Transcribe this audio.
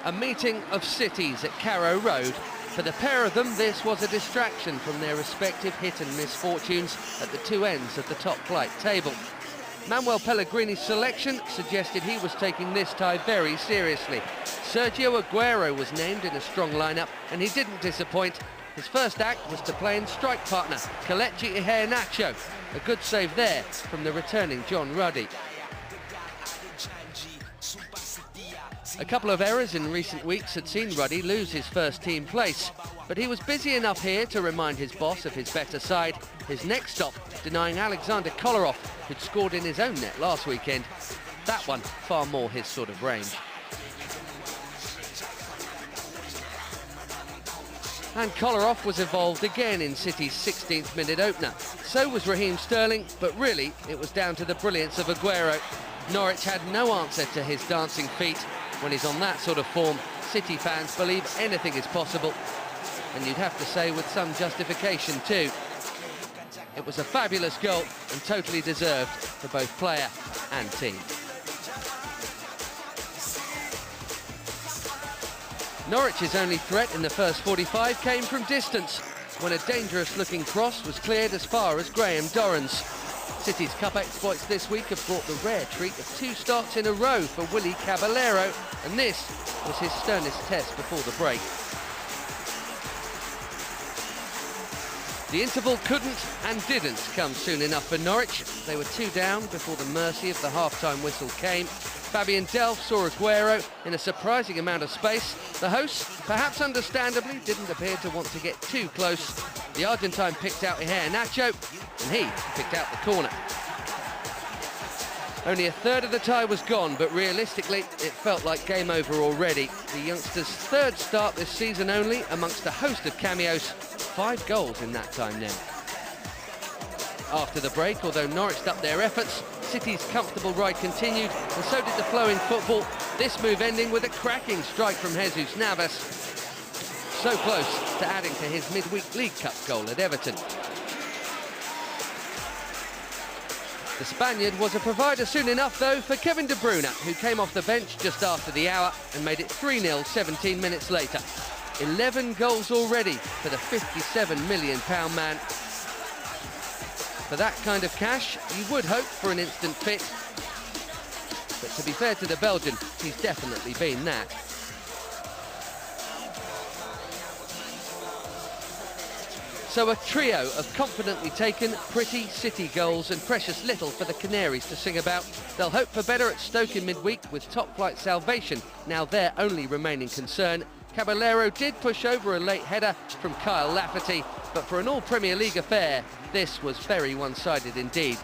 A meeting of cities at Carrow Road. For the pair of them, this was a distraction from their respective hit and miss fortunes at the two ends of the top flight table. Manuel Pellegrini's selection suggested he was taking this tie very seriously. Sergio Aguero was named in a strong lineup, and he didn't disappoint. His first act was to play in strike partner, Kelechi Iheanacho. A good save there from the returning John Ruddy. A couple of errors in recent weeks had seen Ruddy lose his first team place, but he was busy enough here to remind his boss of his better side. His next stop denying Alexander Kolarov, who'd scored in his own net last weekend. That one far more his sort of range. And Kolarov was involved again in City's 16th minute opener. So was Raheem Sterling, but really it was down to the brilliance of Aguero. Norwich had no answer to his dancing feet. When he's on that sort of form, City fans believe anything is possible. And you'd have to say with some justification too. It was a fabulous goal and totally deserved for both player and team. Norwich's only threat in the first 45 came from distance, when a dangerous-looking cross was cleared as far as Graham Dorrans. City's cup exploits this week have brought the rare treat of 2 starts in a row for Willy Caballero, and this was his sternest test before the break. The interval couldn't and didn't come soon enough for Norwich. They were 2 down before the mercy of the half-time whistle came. Fabian Delph saw Aguero in a surprising amount of space. The hosts, perhaps understandably, didn't appear to want to get too close. The Argentine picked out Iheanacho, and he picked out the corner. Only a third of the tie was gone, but realistically, it felt like game over already. The youngster's 3rd start this season only, amongst a host of cameos. 5 goals in that time now. After the break, although Norwich upped their efforts, City's comfortable ride continued, and so did the flowing football, this move ending with a cracking strike from Jesus Navas. So close to adding to his midweek League Cup goal at Everton. The Spaniard was a provider soon enough, though, for Kevin De Bruyne, who came off the bench just after the hour and made it 3-0 17 minutes later. 11 goals already for the £57 million man. For that kind of cash, you would hope for an instant fit. But to be fair to the Belgian, he's definitely been that. So a trio of confidently taken, pretty City goals and precious little for the Canaries to sing about. They'll hope for better at Stoke in midweek, with top-flight salvation now their only remaining concern. Caballero did push over a late header from Kyle Lafferty, but for an all-Premier League affair, this was very one-sided indeed.